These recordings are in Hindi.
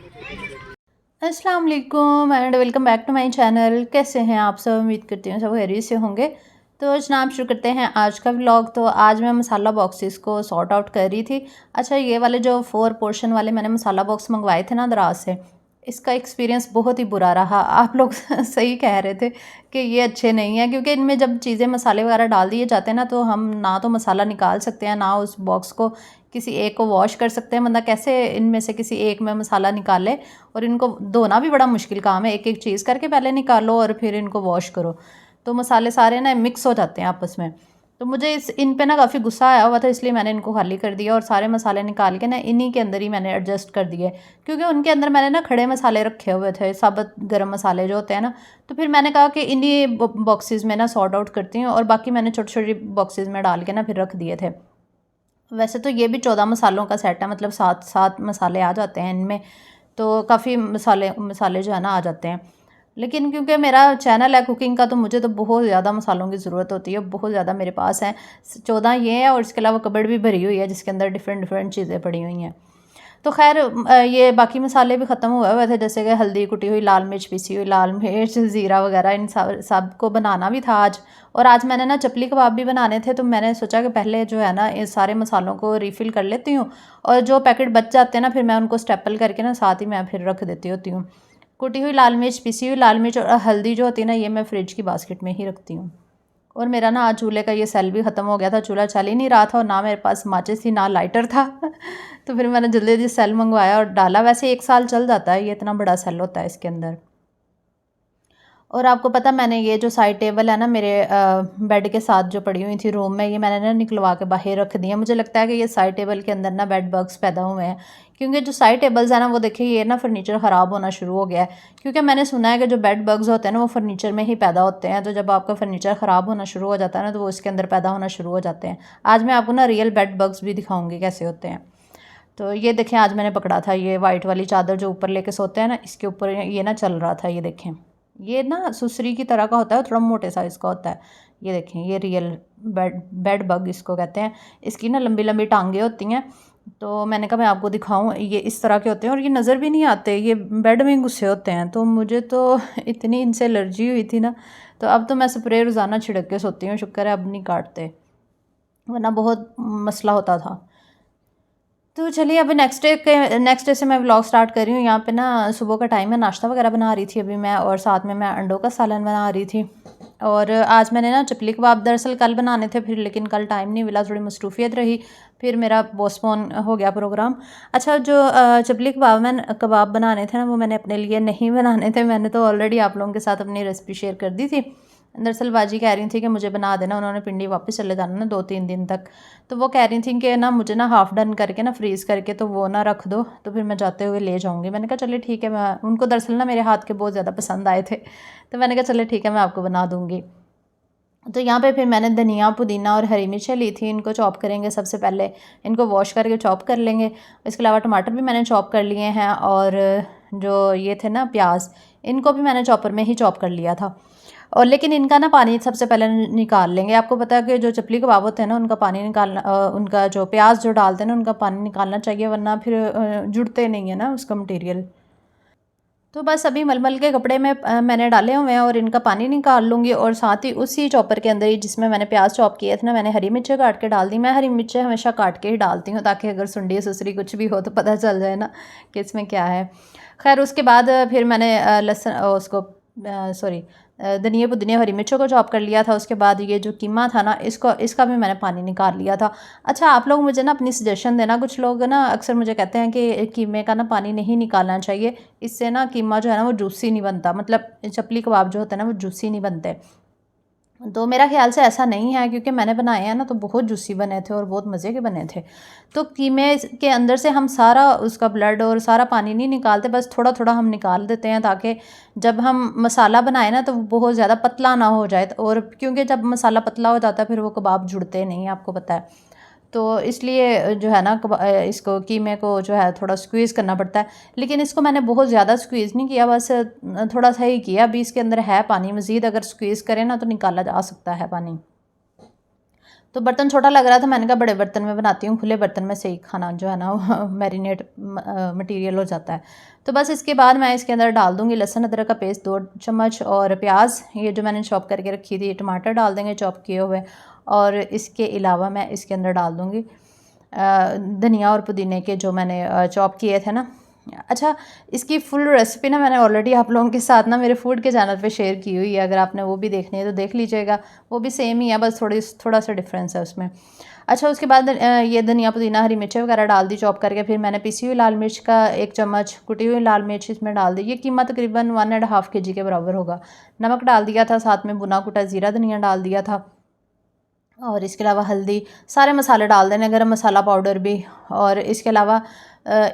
अस्सलाम वालेकुम and welcome back to my channel. कैसे हैं आप सब? उम्मीद करती हूँ सब खैरियत से होंगे। तो जनाब शुरू करते हैं आज का व्लॉग। तो आज मैं मसाला बॉक्सेस को सॉर्ट आउट कर रही थी। अच्छा, ये वाले जो 4 पोर्शन वाले मैंने मसाला बॉक्स मंगवाए थे ना दराज से, इसका एक्सपीरियंस बहुत ही बुरा रहा। आप लोग सही कह रहे थे कि ये अच्छे नहीं हैं, क्योंकि इनमें जब चीज़ें मसाले वगैरह डाल दिए जाते हैं ना, तो हम ना तो मसाला निकाल सकते हैं, ना उस बॉक्स को किसी एक को वॉश कर सकते हैं। बंदा कैसे इनमें से किसी एक में मसाला निकाले? और इनको धोना भी बड़ा मुश्किल काम है, एक एक चीज़ करके पहले निकालो और फिर इनको वॉश करो, तो मसाले सारे ना मिक्स हो जाते हैं आपस में। तो मुझे इन पे ना काफ़ी गुस्सा आया हुआ था, इसलिए मैंने इनको खाली कर दिया और सारे मसाले निकाल के ना इन्हीं के अंदर ही मैंने एडजस्ट कर दिए, क्योंकि उनके अंदर मैंने ना खड़े मसाले रखे हुए थे, साबुत गरम मसाले जो होते हैं ना। तो फिर मैंने कहा कि इन्हीं बॉक्सेस में ना सॉर्ट आउट करती हूँ, और बाकी मैंने छोटी छोटी बॉक्सेस में डाल के ना फिर रख दिए थे। वैसे तो ये भी 14 मसालों का सेट है, मतलब 7 मसाले आ जाते हैं इनमें, तो काफ़ी मसाले मसाले जो है ना आ जाते हैं। लेकिन क्योंकि मेरा चैनल है कुकिंग का, तो मुझे तो बहुत ज़्यादा मसालों की ज़रूरत होती है, बहुत ज़्यादा मेरे पास हैं। 14 ये है, और इसके अलावा कबर्ड भी भरी हुई है जिसके अंदर डिफरेंट डिफरेंट चीज़ें पड़ी हुई हैं। तो खैर ये बाकी मसाले भी ख़त्म हुए हुए थे, जैसे कि हल्दी कुटी हुई, लाल मिर्च पिसी हुई, लाल मिर्च, ज़ीरा वगैरह, इन सब को बनाना भी था आज। और आज मैंने ना चपली कबाब भी बनाने थे, तो मैंने सोचा कि पहले जो है ना इस सारे मसालों को रीफ़िल कर लेती हूँ, और जो पैकेट बच जाते हैं ना फिर मैं उनको स्टेपल करके ना साथ ही मैं फिर रख देती होती हूँ। कुटी हुई लाल मिर्च, पिसी हुई लाल मिर्च और हल्दी जो होती है ना, ये मैं फ्रिज की बास्केट में ही रखती हूँ। और मेरा ना आज चूल्हे का ये सेल भी ख़त्म हो गया था, चूल्हा चल ही नहीं रहा था, और ना मेरे पास माचिस थी ना लाइटर था। तो फिर मैंने जल्दी जल्दी सेल मंगवाया और डाला। वैसे 1 साल चल जाता है, ये इतना बड़ा सेल होता है इसके अंदर। और आपको पता, मैंने ये जो साइड टेबल है ना मेरे बेड के साथ जो पड़ी हुई थी रूम में, ये मैंने ना निकलवा के बाहर रख दी है। मुझे लगता है कि ये साइड टेबल के अंदर ना बेड बग्स पैदा हुए हैं, क्योंकि जो साइड टेबल्स है ना, वो देखिए ये ना फर्नीचर ख़राब होना शुरू हो गया है। क्योंकि मैंने सुना है कि जो बेड बग्स होते हैं ना, वो फर्नीचर में ही पैदा होते हैं। तो जब आपका फर्नीचर ख़राब होना शुरू हो जाता है ना, तो वो इसके अंदर पैदा होना शुरू हो जाते हैं। आज मैं आपको ना रियल बेड बग्स भी दिखाऊंगी कैसे होते हैं। तो ये देखें, आज मैंने पकड़ा था ये वाइट वाली चादर जो ऊपर लेके सोते हैं ना, इसके ऊपर ये ना चल रहा था। ये देखें, ये ना सुसरी की तरह का होता है, थोड़ा मोटे साइज़ का होता है। ये देखें, ये रियल बेड बग इसको कहते हैं। इसकी ना लंबी लंबी टांगें होती हैं। तो मैंने कहा मैं आपको दिखाऊं, ये इस तरह के होते हैं और ये नज़र भी नहीं आते, ये बेड में घुसे होते हैं। तो मुझे तो इतनी इनसे एलर्जी हुई थी ना, तो अब तो मैं स्प्रे रोज़ाना छिड़क के सोती हूँ। शुक्र है अब नहीं काटते, वरना बहुत मसला होता था। तो चलिए, अभी नेक्स्ट डे से मैं व्लॉग स्टार्ट कर रही हूँ। यहाँ पे ना सुबह का टाइम है, नाश्ता वगैरह बना रही थी अभी मैं, और साथ में मैं अंडों का सालन बना रही थी। और आज मैंने ना चपली कबाब दरअसल कल बनाने थे, फिर लेकिन कल टाइम नहीं मिला, थोड़ी मसरूफियत रही, फिर मेरा पोस्टपोन हो गया प्रोग्राम। अच्छा, जो चपली कबाब बनाने थे ना, वो मैंने अपने लिए नहीं बनाने थे, मैंने तो ऑलरेडी आप लोगों के साथ अपनी रेसिपी शेयर कर दी थी। दरअसल बाजी कह रही थी कि मुझे बना देना, उन्होंने पिंडी वापस चले जाना ना 2-3 दिन तक। तो वो कह रही थी कि ना मुझे ना हाफ़ डन करके ना फ्रीज़ करके तो वो ना रख दो, तो फिर मैं जाते हुए ले जाऊँगी। मैंने कहा चलिए ठीक है, मैं उनको दरअसल ना मेरे हाथ के बहुत ज़्यादा पसंद आए थे, तो मैंने कहा चलिए ठीक है, मैं आपको बना दूँगी। तो यहाँ पे फिर मैंने धनिया, पुदीना और हरी मिर्चें ली थी, इनको चॉप करेंगे सबसे पहले, इनको वॉश करके चॉप कर लेंगे। इसके अलावा टमाटर भी मैंने चॉप कर लिए हैं, और जो ये थे ना प्याज, इनको भी मैंने चॉपर में ही चॉप कर लिया था। और लेकिन इनका ना पानी सबसे पहले निकाल लेंगे। आपको पता है कि जो चपली कबाब होते हैं ना, उनका पानी निकालना, उनका जो प्याज जो डालते हैं ना, उनका पानी निकालना चाहिए, वरना फिर जुड़ते नहीं है ना उसका मटेरियल। तो बस अभी मलमल के कपड़े में मैंने डाले हुए हैं और इनका पानी निकाल लूँगी, और साथ ही उसी चॉपर के अंदर ही जिसमें मैंने प्याज चॉप किए थे ना, मैंने हरी मिर्चें काट के डाल दी। मैं हरी मिर्चें हमेशा काट के ही डालती हूँ, ताकि अगर सुंडी सुसरी कुछ भी हो तो पता चल जाए ना कि इसमें क्या है। खैर उसके बाद फिर मैंने लहसुन उसको सॉरी धनिया पुदीने हरी मिर्चों को चॉप कर लिया था। उसके बाद ये जो कीमा था ना, इसका भी मैंने पानी निकाल लिया था। अच्छा, आप लोग मुझे ना अपनी सजेशन देना। कुछ लोग ना अक्सर मुझे कहते हैं कि कीमे का ना पानी नहीं निकालना चाहिए, इससे ना कीमा जो है ना वो जूसी नहीं बनता, मतलब चपली कबाब जो होते हैं ना वो जूसी नहीं बनते। तो मेरा ख़्याल से ऐसा नहीं है, क्योंकि मैंने बनाए हैं ना तो बहुत जूसी बने थे और बहुत मज़े के बने थे। तो कीमे के अंदर से हम सारा उसका ब्लड और सारा पानी नहीं निकालते, बस थोड़ा थोड़ा हम निकाल देते हैं, ताकि जब हम मसाला बनाए ना तो वो बहुत ज़्यादा पतला ना हो जाए। और क्योंकि जब मसाला पतला हो जाता है फिर वो कबाब जुड़ते नहीं, आपको पता है। तो इसलिए जो है ना इसको कीमे को जो है थोड़ा स्क्वीज़ करना पड़ता है। लेकिन इसको मैंने बहुत ज़्यादा स्क्वीज़ नहीं किया, बस थोड़ा सा ही किया। अभी इसके अंदर है पानी, मज़ीद अगर स्क्वीज़ करें ना तो निकाला जा सकता है पानी। तो बर्तन छोटा लग रहा था, मैंने कहा बड़े बर्तन में बनाती हूँ, खुले बर्तन में सही खाना जो है ना मैरिनेट मटेरियल हो जाता है। तो बस इसके बाद मैं इसके अंदर डाल दूँगी लहसुन अदरक का पेस्ट 2 चम्मच, और प्याज ये जो मैंने चॉप करके रखी थी, टमाटर डाल देंगे चॉप किए हुए, और इसके अलावा मैं इसके अंदर डाल दूँगी धनिया और पुदीने के जो मैंने चॉप किए थे ना। अच्छा, इसकी फुल रेसिपी ना मैंने ऑलरेडी आप लोगों के साथ ना मेरे फूड के चैनल पे शेयर की हुई है, अगर आपने वो भी देखनी है तो देख लीजिएगा। वो भी सेम ही है, बस थोड़ा सा डिफरेंस है उसमें। अच्छा, उसके बाद ये धनिया पुदीना हरी मिर्चें वगैरह डाल दी चॉप करके। फिर मैंने पिसी हुई लाल मिर्च का 1 चम्मच, कुटी हुई लाल मिर्च इसमें डाल दी। ये कीमत तकरीबन 1.5 kg के बराबर होगा। नमक डाल दिया था, साथ में भुना कुटा ज़ीरा धनिया डाल दिया था, और इसके अलावा हल्दी, सारे मसाले डाल देने, गरम मसाला पाउडर भी। और इसके अलावा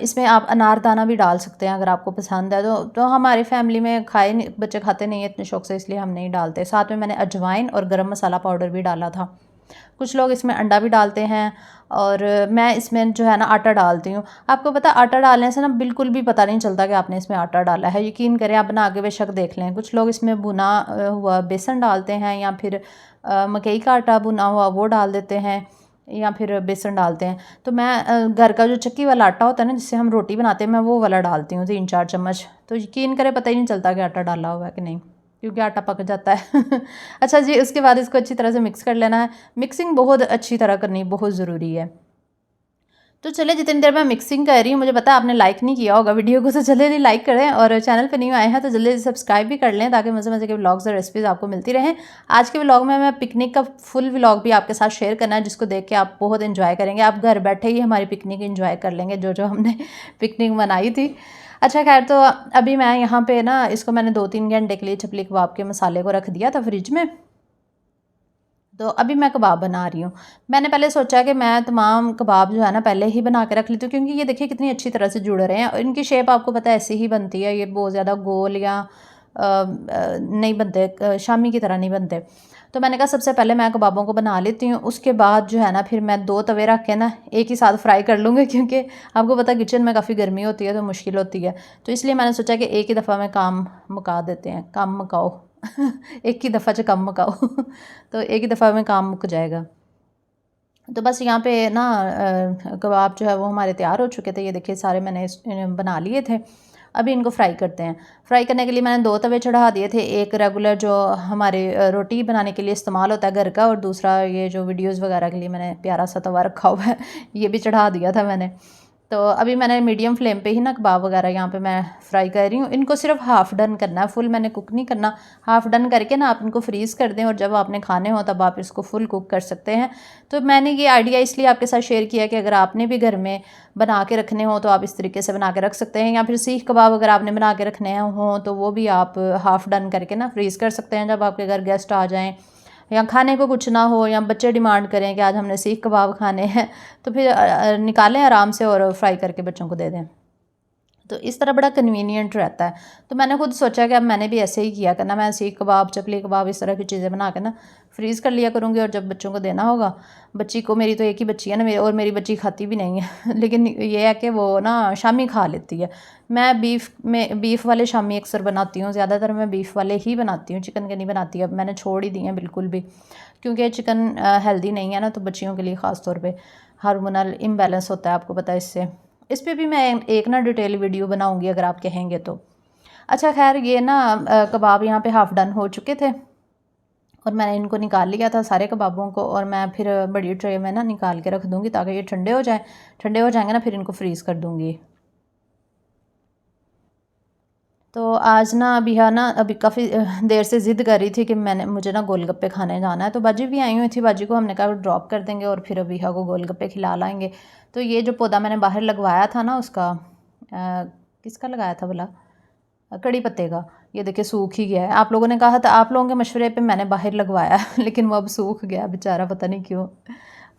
इसमें आप अनारदाना भी डाल सकते हैं अगर आपको पसंद है तो हमारी फैमिली में खाए नहीं, बच्चे खाते नहीं है इतने शौक से, इसलिए हम नहीं डालते। साथ में मैंने अजवाइन और गरम मसाला पाउडर भी डाला था। कुछ लोग इसमें अंडा भी डालते हैं, और मैं इसमें जो है ना आटा डालती हूँ। आपको पता है आटा डालने से ना बिल्कुल भी पता नहीं चलता कि आपने इसमें आटा डाला है, यकीन करें, आप बना के बेशक देख लें। कुछ लोग इसमें भुना हुआ बेसन डालते हैं, या फिर मकई का आटा भुना हुआ वो डाल देते हैं, या फिर बेसन डालते हैं। तो मैं घर का जो चक्की वाला आटा होता है ना जिससे हम रोटी बनाते हैं, मैं वो वाला डालती हूँ 3-4 चम्मच। तो यकीन करें पता ही नहीं चलता कि आटा डाला हुआ है कि नहीं, क्योंकि आटा पक जाता है अच्छा जी, उसके बाद इसको अच्छी तरह से मिक्स कर लेना है। मिक्सिंग बहुत अच्छी तरह करनी बहुत ज़रूरी है। तो चले, जितनी देर मैं मिक्सिंग कर रही हूँ, मुझे पता है आपने लाइक नहीं किया होगा वीडियो को, तो जल्दी लाइक करें, और चैनल पे नहीं आए हैं तो जल्दी सब्सक्राइब भी कर लें, ताकि मज़े मज़े के व्लॉग्स और रेसिपीज़ आपको मिलती रहें। आज के व्लॉग में मैं पिकनिक का फुल व्लॉग भी आपके साथ शेयर करना है, जिसको देख के आप बहुत इन्जॉय करेंगे। आप घर बैठे ही हमारी पिकनिक इन्जॉय कर लेंगे, जो हमने पिकनिक मनाई थी। अच्छा खैर, तो अभी मैं यहाँ पे ना इसको मैंने 2-3 घंटे के लिए चपली कबाब के मसाले को रख दिया था फ्रिज में। तो अभी मैं कबाब बना रही हूँ। मैंने पहले सोचा कि मैं तमाम कबाब जो है ना पहले ही बना के रख लेती हूँ, क्योंकि ये देखिए कितनी अच्छी तरह से जुड़ रहे हैं, और इनकी शेप आपको पता है ऐसी ही बनती है, ये बहुत ज़्यादा गोल या नहीं बनते, शामी की तरह नहीं बनते। तो मैंने कहा सबसे पहले मैं कबाबों को बना लेती हूँ, उसके बाद जो है ना फिर मैं 2 तवे रख के ना एक ही साथ फ्राई कर लूँगी, क्योंकि आपको पता है किचन में काफ़ी गर्मी होती है तो मुश्किल होती है। तो इसलिए मैंने सोचा कि एक ही दफ़ा में काम मुका देते हैं, काम मुकाओ एक ही दफ़ा च काम मुकाओ तो एक ही दफ़ा में काम मुक जाएगा। तो बस यहाँ पे ना कबाब जो है वो हमारे तैयार हो चुके थे। ये देखिए सारे मैंने बना लिए थे। अभी इनको फ्राई करते हैं। फ्राई करने के लिए मैंने 2 तवे चढ़ा दिए थे। एक रेगुलर जो हमारे रोटी बनाने के लिए इस्तेमाल होता है घर का, और दूसरा ये जो वीडियोज़ वगैरह के लिए मैंने प्यारा सा तवा रखा हुआ है ये भी चढ़ा दिया था मैंने। तो अभी मैंने मीडियम फ्लेम पे ही ना कबाब वगैरह यहाँ पे मैं फ्राई कर रही हूँ। इनको सिर्फ हाफ़ डन करना है, फुल मैंने कुक नहीं करना। हाफ़ डन करके ना आप इनको फ्रीज़ कर दें, और जब आपने खाने हो तब आप इसको फुल कुक कर सकते हैं। तो मैंने ये आइडिया इसलिए आपके साथ शेयर किया कि अगर आपने भी घर में बना के रखने हो तो आप इस तरीके से बना के रख सकते हैं, या फिर सीख कबाब अगर आपने बना के रखने हों तो वो भी आप हाफ़ डन करके ना फ्रीज़ कर सकते हैं। जब आपके घर गेस्ट आ जाएँ या खाने को कुछ ना हो, या बच्चे डिमांड करें कि आज हमने सीख कबाब खाने हैं, तो फिर निकालें आराम से और फ्राई करके बच्चों को दे दें। तो इस तरह बड़ा कन्वीनियंट रहता है। तो मैंने खुद सोचा कि अब मैंने भी ऐसे ही किया करना, मैं सीख कबाब, चपली कबाब, इस तरह की चीज़ें बना के ना फ्रीज़ कर लिया करूँगी, और जब बच्चों को देना होगा, बच्ची को, मेरी तो एक ही बच्ची है ना, और मेरी बच्ची खाती भी नहीं है लेकिन ये है कि वो ना शामी खा लेती है। मैं बीफ़ वाले शामी अक्सर बनाती हूँ, ज़्यादातर मैं बीफ़ वाले ही बनाती हूँ, चिकन के नहीं बनाती। अब मैंने छोड़ ही दिए हैं बिल्कुल भी, क्योंकि चिकन हेल्दी नहीं है ना, तो बच्चियों के लिए ख़ास तौर पे हार्मोनल इम्बैलेंस होता है, आपको पता है इससे। इस पे भी मैं एक ना डिटेल वीडियो बनाऊंगी अगर आप कहेंगे तो। अच्छा खैर, ये ना कबाब यहाँ पे हाफ़ डन हो चुके थे, और मैंने इनको निकाल लिया था सारे कबाबों को, और मैं फिर बड़ी ट्रे में ना निकाल के रख दूँगी ताकि ये ठंडे हो जाए। ठंडे हो जाएंगे ना फिर इनको फ्रीज़ कर दूँगी। तो आज ना अबिहा ना अभी काफ़ी देर से ज़िद कर रही थी कि मुझे ना गोलगप्पे खाने जाना है। तो बाजी भी आई हुई थी, बाजी को हमने कहा ड्रॉप कर देंगे और फिर अबिहा को गोलगप्पे खिला लाएंगे। तो ये जो पौधा मैंने बाहर लगवाया था ना, उसका किसका लगाया था भला, कड़ी पत्ते का, ये देखिए सूख ही गया है। आप लोगों ने कहा था, आप लोगों के मशवरे पे मैंने बाहर लगवाया लेकिन वो अब सूख गया बेचारा, पता नहीं क्यों।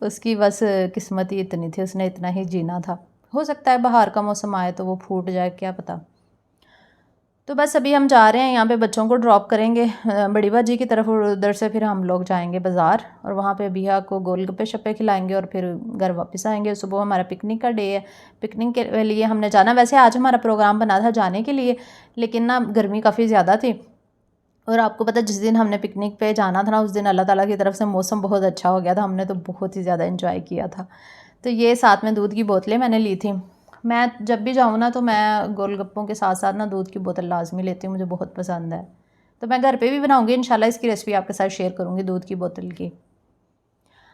उसकी बस किस्मत ही इतनी थी, उसने इतना ही जीना था। हो सकता है बाहर का मौसम आए तो वो फूट जाए, क्या पता। तो बस अभी हम जा रहे हैं, यहाँ पे बच्चों को ड्रॉप करेंगे बड़ी बाजी की तरफ, और उधर से फिर हम लोग जाएंगे बाज़ार, और वहाँ पे बिया को गोलगप्पे शप्पे खिलाएंगे और फिर घर वापस आएंगे। सुबह हमारा पिकनिक का डे है, पिकनिक के लिए हमने जाना। वैसे आज हमारा प्रोग्राम बना था जाने के लिए, लेकिन ना गर्मी काफ़ी ज़्यादा थी, और आपको पता है जिस दिन हमने पिकनिक पे जाना था ना, उस दिन अल्लाह ताला की तरफ से मौसम बहुत अच्छा हो गया था, हमने तो बहुत ही ज़्यादा एंजॉय किया था। तो ये साथ में दूध की बोतलें मैंने ली थी। मैं जब भी जाऊँ ना तो मैं गोलगप्पों के साथ साथ ना दूध की बोतल लाजमी लेती हूँ, मुझे बहुत पसंद है। तो मैं घर पे भी बनाऊँगी इंशाल्लाह, इसकी रेसिपी आपके साथ शेयर करूँगी दूध की बोतल की।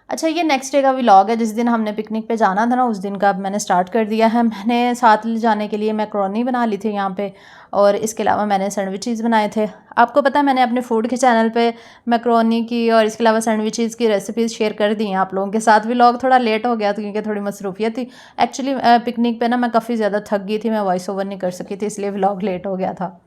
अच्छा, ये नेक्स्ट डे का व्लॉग है, जिस दिन हमने पिकनिक पे जाना था ना उस दिन का अब मैंने स्टार्ट कर दिया है। मैंने साथ ले जाने के लिए मैकरोनी बना ली थी यहाँ पे, और इसके अलावा मैंने सैंडविचेस बनाए थे। आपको पता है मैंने अपने फूड के चैनल पे मैकरोनी की और इसके अलावा सैंडविचेस की रेसिपीज़ शेयर कर दी हैं आप लोगों के साथ। व्लॉग थोड़ा लेट हो गया था क्योंकि थोड़ी मसरूफियत थी। एक्चुअली पिकनिक पे ना मैं काफ़ी ज़्यादा थक गई थी, मैं वॉइस ओवर नहीं कर सकी थी, इसलिए व्लॉग लेट हो गया था।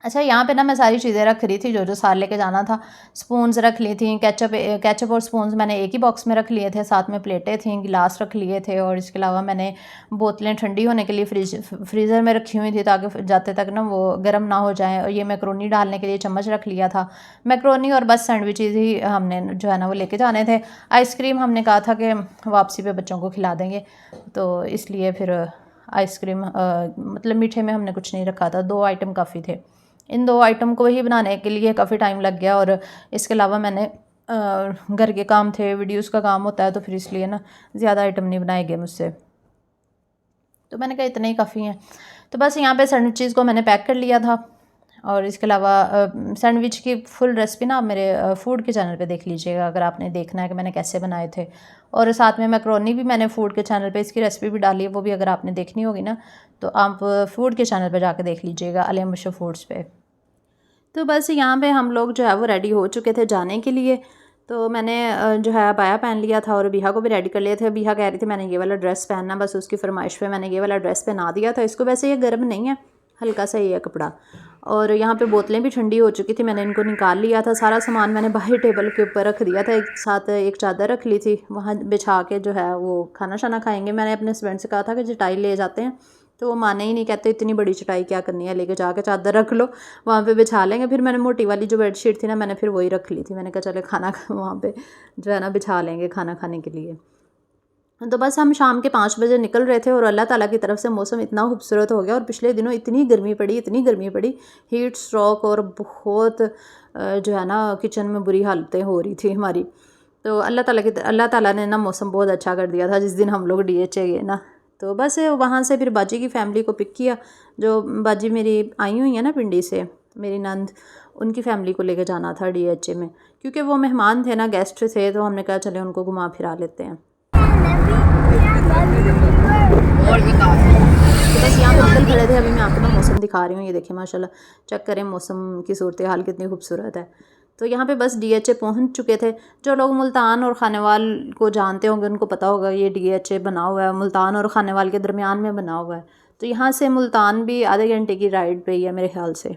अच्छा, यहाँ पे ना मैं सारी चीज़ें रख रही थी जो साथ लेके जाना था। स्पून्स रख ली थी, केचप और स्पून्स मैंने एक ही बॉक्स में रख लिए थे, साथ में प्लेटें थी, गिलास रख लिए थे, और इसके अलावा मैंने बोतलें ठंडी होने के लिए फ्रीज़र में रखी हुई थी ताकि जाते तक ना वो गर्म ना हो जाए। और ये मैकरोनी डालने के लिए चम्मच रख लिया था। मैकरोनी और बस सैंडविचेज़ ही हमने जो है ना वो लेके जाने थे। आइसक्रीम हमने कहा था कि वापसी पे बच्चों को खिला देंगे, तो इसलिए फिर आइसक्रीम मतलब मीठे में हमने कुछ नहीं रखा था, 2 आइटम काफ़ी थे। इन 2 आइटम को ही बनाने के लिए काफ़ी टाइम लग गया, और इसके अलावा मैंने घर के काम थे, वीडियोज़ का काम होता है, तो फिर इसलिए ना ज़्यादा आइटम नहीं बनाए गए मुझसे, तो मैंने कहा इतने ही काफ़ी हैं। तो बस यहाँ पे सैंडविचेज़ को मैंने पैक कर लिया था, और इसके अलावा सैंडविच की फुल रेसिपी ना आप मेरे फूड के चैनल पे देख लीजिएगा अगर आपने देखना है कि मैंने कैसे बनाए थे। और साथ में मैकरोनी भी मैंने फूड के चैनल पे इसकी रेसिपी भी डाली है, वो भी अगर आपने देखनी होगी ना तो आप फूड के चैनल पे जाके देख लीजिएगा, अली मुशफ़ फूड्स पे। तो बस यहाँ पे हम लोग जो है वो रेडी हो चुके थे जाने के लिए। तो मैंने जो है अबाया पहन लिया था और बिहा को भी रेडी कर लिया था। बिहा कह रही थी मैंने ये वाला ड्रेस पहनना, बस उसकी फरमाइश पे मैंने ये वाला ड्रेस पहना दिया था इसको। वैसे ये गर्म नहीं है, हल्का सा ही है कपड़ा। और यहाँ पे बोतलें भी ठंडी हो चुकी थी, मैंने इनको निकाल लिया था। सारा सामान मैंने बाहर टेबल के ऊपर रख दिया था, एक साथ एक चादर रख ली थी, वहाँ बिछा के जो है वो खाना शाना खाएंगे। मैंने अपने हस्बैंड से कहा था कि चटाई ले जाते हैं, तो वो माने ही नहीं, कहते इतनी बड़ी चटाई क्या करनी है, लेके जाके चादर रख लो, वहाँ पे बिछा लेंगे। फिर मैंने मोटी वाली जो बेडशीट थी ना मैंने फिर वही रख ली थी, मैंने कहा चले खाना वहाँ पे जो है ना बिछा लेंगे खाना खाने के लिए। तो बस हम शाम के 5 बजे निकल रहे थे, और अल्लाह ताला की तरफ से मौसम इतना खूबसूरत हो गया। और पिछले दिनों इतनी गर्मी पड़ी, हीट स्ट्रोक, और बहुत जो है ना किचन में बुरी हालतें हो रही थी हमारी। तो अल्लाह ताला ने ना मौसम बहुत अच्छा कर दिया था जिस दिन हम लोग DHA गए ना। तो बस वहाँ से फिर बाजी की फ़ैमिली को पिक किया, जो बाजी मेरी आई हुई है ना पिंडी से, मेरी नंद, उनकी फ़ैमिली को लेके जाना था DHA में, क्योंकि वो मेहमान थे ना, गेस्ट थे, तो हमने कहा चले उनको घुमा फिरा लेते हैं। और भी तो बस यहाँ पर अंकल खड़े थे, अभी मैं आपको ना मौसम दिखा रही हूँ, ये देखिए माशाल्लाह, चेक करें मौसम की सूरत हाल कितनी खूबसूरत है। तो यहाँ पे बस DHA पहुँच चुके थे। जो लोग मुल्तान और खानेवाल को जानते होंगे उनको पता होगा ये DHA बना हुआ है, मुल्तान और खानेवाल के दरमियान में बना हुआ है। तो यहाँ से मुल्तान भी आधे घंटे की राइड पे ही है मेरे ख्याल से।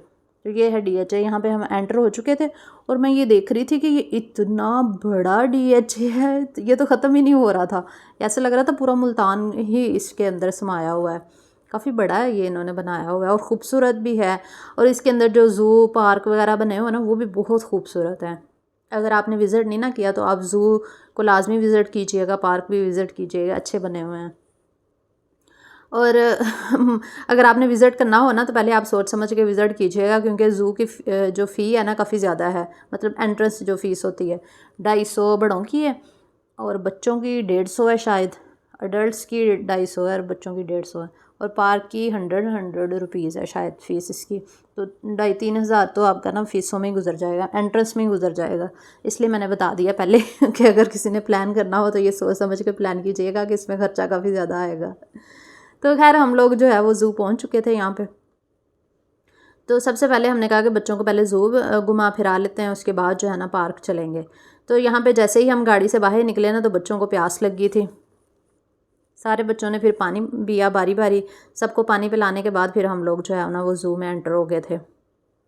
तो ये है DHA, यहाँ पे हम एंटर हो चुके थे, और मैं ये देख रही थी कि ये इतना बड़ा DHA है, ये तो ख़त्म ही नहीं हो रहा था। ऐसा लग रहा था पूरा मुल्तान ही इसके अंदर समाया हुआ है। काफ़ी बड़ा है ये इन्होंने बनाया हुआ है, और ख़ूबसूरत भी है। और इसके अंदर जो ज़ू पार्क वगैरह बने हुए हैं ना वो भी बहुत खूबसूरत हैं। अगर आपने विज़िट नहीं ना किया तो आप ज़ू को लाजमी विज़िट कीजिएगा, पार्क भी विज़िट कीजिएगा, अच्छे बने हुए हैं। और अगर आपने विज़िट करना हो ना तो पहले आप सोच समझ के विज़िट कीजिएगा, क्योंकि ज़ू की जो फ़ी है ना काफ़ी ज़्यादा है। मतलब एंट्रेंस जो फ़ीस होती है 250 बड़ों की है, और बच्चों की 150 है शायद। अडल्ट्स की 250 है और बच्चों की 150 है। और पार्क की 100 रुपीज़ है शायद फ़ीस इसकी। तो 2,500-3 हज़ार तो आपका ना फ़ीसों में ही गुजर जाएगा, एंट्रेंस में ही गुजर जाएगा। इसलिए मैंने बता दिया पहले कि अगर किसी ने प्लान करना हो तो ये सोच समझ के प्लान कीजिएगा कि इसमें ख़र्चा काफ़ी ज़्यादा आएगा। तो खैर हम लोग जो है वो ज़ू पहुंच चुके थे यहाँ पे। तो सबसे पहले हमने कहा कि बच्चों को पहले ज़ू घुमा फिरा लेते हैं, उसके बाद जो है ना पार्क चलेंगे। तो यहाँ पे जैसे ही हम गाड़ी से बाहर निकले ना तो बच्चों को प्यास लग गई थी। सारे बच्चों ने फिर पानी पिया बारी बारी, सबको पानी पिलाने के बाद फिर हम लोग जो है ना वो ज़ू में एंटर हो गए थे।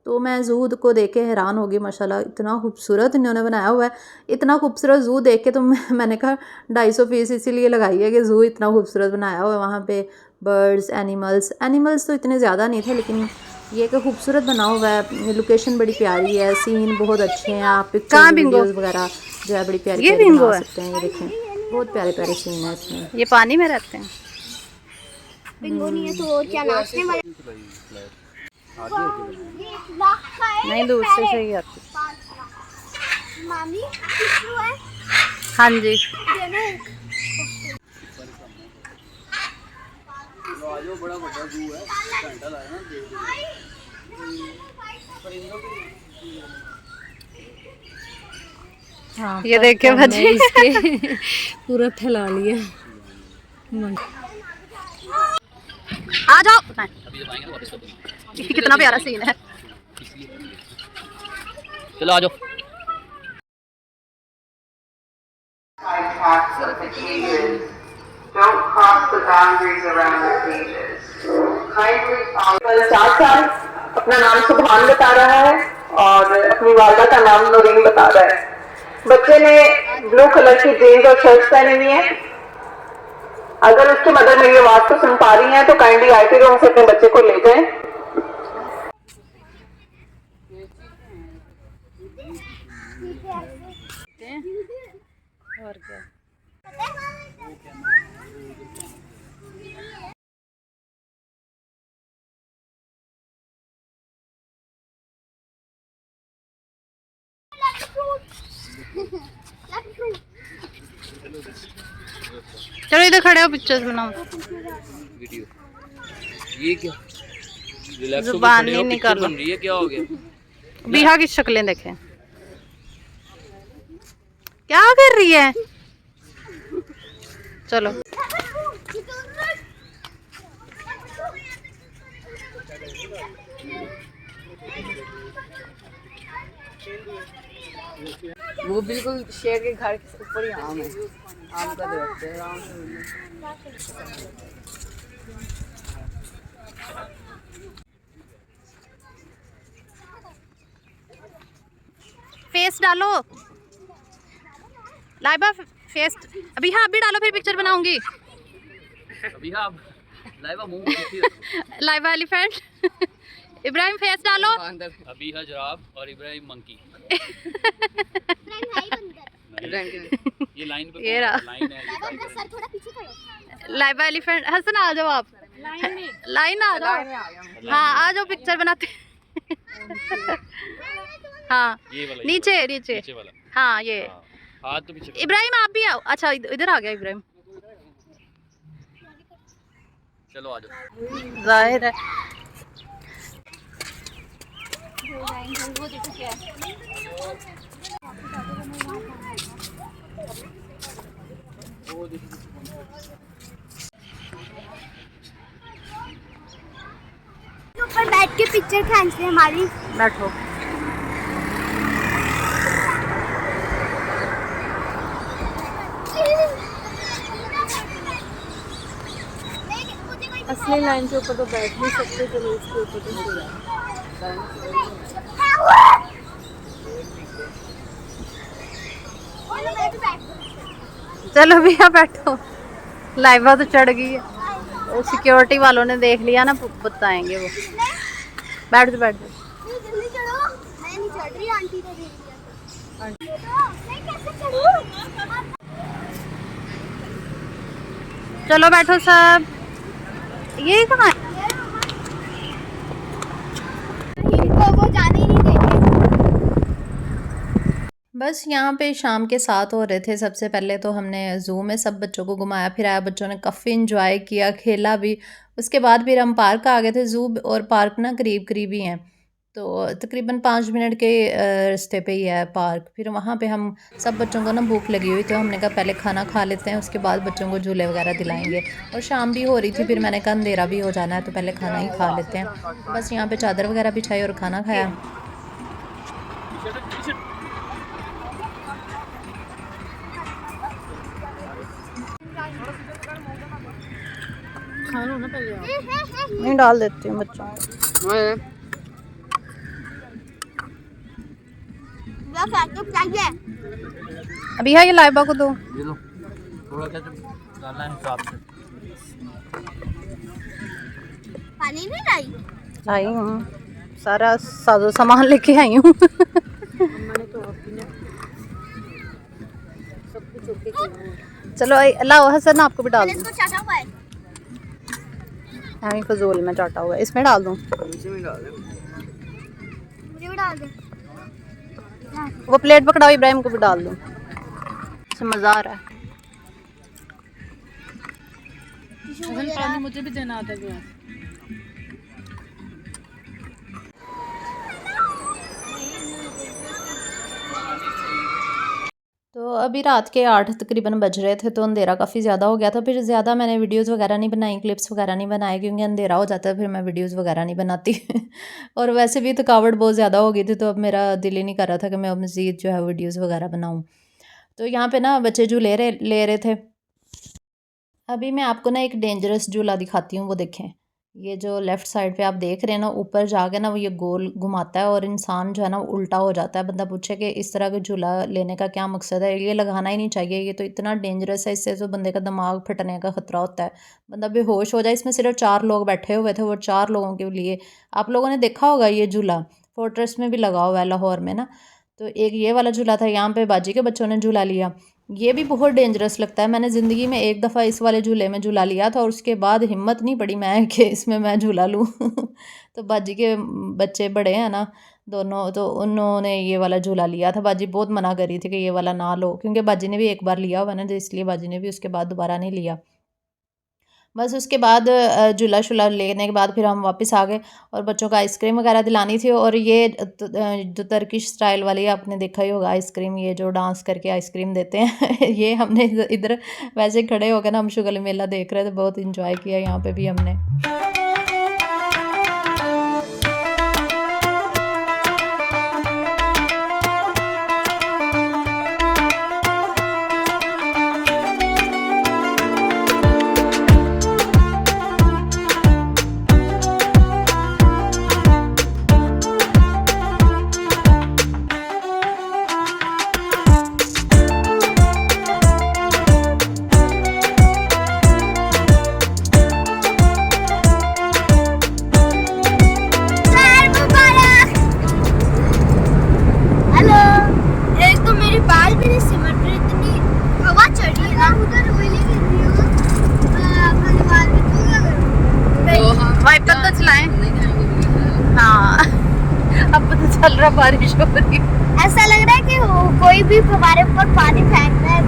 तो मैं ज़ू को देख के हैरान हो गई, माशाल्लाह इतना खूबसूरत इन्होंने बनाया हुआ है। इतना खूबसूरत ज़ू देख के तो मैंने कहा 250 फ़ीस इसीलिए लगाई है कि ज़ू इतना खूबसूरत बनाया हुआ है। वहाँ पे बर्ड्स, एनिमल्स तो इतने ज़्यादा नहीं थे, लेकिन ये कि खूबसूरत बना हुआ है। लोकेशन बड़ी प्यारी है, सीन बहुत अच्छे हैं, आप पिक्चर वीडियोज़ वगैरह जो है बड़ी प्यारी बना सकते हैं। ये देखें बहुत प्यारे प्यारे सीन है इसमें। ये पानी में रहते हैं। बिंगो नहीं है तो और क्या नाचने वाले। नहीं, दूर से सही आती। मामी हाँ जी। बड़ा बड़ा जू है, घंटा लाया ना हाँ, ये देखिए बच्चे इसके पूरा फैला लिया। आ जाओ। ये कितना प्यारा सीन है। चलो आ जाओ। Don't cross the boundaries around the cages. Kindly follow. 4 साल अपना नाम सुभान बता रहा है और अपनी वालदा का नाम नूरीन बता रहा है। बच्चे ने ब्लू कलर की जीन्स और शर्ट पहनी हुई है। अगर उसकी मदर मेरी आवाज को सुन पा रही हैं तो काइंडली आईटी रूम से अपने बच्चे को ले जाएं। और क्या। चलो इधर खड़े हो, पिक्चर्स बनाओ। वीडियो ये क्या जुबान नहीं निकाल बन रही है, क्या हो गया? बिहा की शक्लें देखें, क्या कर रही है। चलो वो बिल्कुल शेर के घर के ऊपर ही आम है, आम का दरख्त है, आराम से। फेस डालो लाइबा, फेस अभी। हाँ अभी डालो, फिर पिक्चर बनाऊंगी। अभी हाँ लाइवा मुंह लाइबा एलिफेंट। इब्राहिम फेस डालो। अभी है जिराफ और इब्राहिम मंकी। ये लाइन पे ये रहा। लाइन है। सर थोड़ा पीछे करो। लाइबा एलिफेंट। हसन आ जाओ आप, लाइन आ जाओ। हाँ आ जाओ, पिक्चर बनाते। हाँ ये वाला, नीचे नीचे नीचे वाला। हाँ ये हाथ तो पीछे। इब्राहिम आप भी आओ। अच्छा इधर आ गया इब्राहिम। चलो आ जाओ। जाहिर है वो देखो क्या है। ऊपर बैठ के पिक्चर खींचते हैं हमारी। बैठो। असली लाइन के ऊपर तो बैठ नहीं सकते, चलो इसके ऊपर तो सो जाए। चलो भैया बैठो। लाइबा तो चढ़ गई है, वो सिक्योरिटी वालों ने देख लिया ना, बताएंगे वो। बैठ जाओ बैठ जाओ। जल्दी चढ़ो। मैं नहीं चढ़ रही, आंटी ने देख लिया। मैं कैसे चढ़ूं? चलो बैठो सब। ये कहाँ है? वो जाने ही नहीं देंगे। बस यहाँ पे शाम के 7 हो रहे थे। सबसे पहले तो हमने ज़ू में सब बच्चों को घुमाया फिराया, बच्चों ने काफ़ी इंजॉय किया, खेला भी। उसके बाद फिर हम पार्क आ गए थे। ज़ू और पार्क ना करीब करीब ही हैं, तो तकरीबन 5 मिनट के रास्ते पे ही है पार्क। फिर वहाँ पे हम सब बच्चों को ना भूख लगी हुई, तो हमने कहा पहले खाना खा लेते हैं, उसके बाद बच्चों को झूले वगैरह दिलाएंगे। और शाम भी हो रही थी, फिर मैंने कहा अंधेरा भी हो जाना है, तो पहले खाना ही खा लेते हैं। बस यहाँ पे चादर वगैरह बिछाई और खाना खाया। खाना ना पहले नहीं डाल देती हूँ बच्चों को। अभी है ये लाइबा को दो। ये लो थोड़ा क्या डालना है हिसाब से। पानी नहीं लाई। लाई हूँ, सारा साजो सामान लेके आई हूँ। चलो लाओ हसन, आपको भी डाल दूँ। इसको चाटा हुआ है। फजूल में चाटा हुआ है, इसमें डाल दूँ। नीचे में डाल दे। भी डाल दे। वो प्लेट पकड़ाओ, इब्राहिम को भी डाल दो। मज़ा आ रहा है। पानी मुझे भी देना आता है। तो अभी रात के 8 तकरीबन बज रहे थे, तो अंधेरा काफ़ी ज़्यादा हो गया था। फिर ज़्यादा मैंने वीडियोज़ वगैरह नहीं बनाई, क्लिप्स वगैरह नहीं बनाए, क्योंकि अंधेरा हो जाता है फिर मैं वीडियोज़ वगैरह नहीं बनाती और वैसे भी थकावट बहुत ज़्यादा हो गई थी, तो अब मेरा दिल ही नहीं कर रहा था कि मैं अब मज़ीद जो है वीडियोज़ वगैरह बनाऊँ। तो यहाँ पे ना बच्चे झूले ले रहे थे। अभी मैं आपको ना एक डेंजरस झूला दिखाती हूँ, वो देखें। ये जो लेफ़्ट साइड पे आप देख रहे हैं ना, ऊपर जाके ना वो ये गोल घुमाता है और इंसान जो है ना उल्टा हो जाता है। बंदा पूछे कि इस तरह का झूला लेने का क्या मकसद है? ये लगाना ही नहीं चाहिए, ये तो इतना डेंजरस है, इससे तो बंदे का दिमाग फटने का ख़तरा होता है, बंदा बेहोश हो जाए। इसमें सिर्फ 4 लोग बैठे हुए थे, वो 4 लोगों के लिए। आप लोगों ने देखा होगा ये झूला, फोर्ट्रेस में भी लगा हुआ है लाहौर में ना। तो एक ये वाला झूला था, यहाँ पे बाजी के बच्चों ने झूला लिया। ये भी बहुत डेंजरस लगता है। मैंने ज़िंदगी में एक दफ़ा इस वाले झूले में झूला लिया था और उसके बाद हिम्मत नहीं पड़ी मैं कि इसमें मैं झूला लूँ तो बाजी के बच्चे बड़े हैं ना दोनों, तो उन्होंने ये वाला झूला लिया था। बाजी बहुत मना कर रही थी कि ये वाला ना लो, क्योंकि बाजी ने भी एक बार लिया हुआ ना, तो इसलिए बाजी ने भी उसके बाद दोबारा नहीं लिया। बस उसके बाद झूला शूला लेने के बाद फिर हम वापस आ गए और बच्चों को आइसक्रीम वगैरह दिलानी थी। और ये जो टर्किश स्टाइल वाली आपने देखा ही होगा आइसक्रीम, ये जो डांस करके आइसक्रीम देते हैं ये हमने इधर वैसे खड़े हो गए ना, हम शुगल मेला देख रहे थे, बहुत इंजॉय किया यहाँ पे भी हमने। सैर मुबारक। हेलो। एक तो मेरे बाल भी नहीं सिमट रहे, इतनी हवा चढ़ रही है ना, उधर ऑयली गिर रही हो अपने बाल में। तू क्या करोगे? वाइपर तो चलाएं। हाँ अब पता चल रहा बारिश हो रही। ऐसा लग रहा है कि कोई भी हमारे ऊपर पानी फेंक रहा है।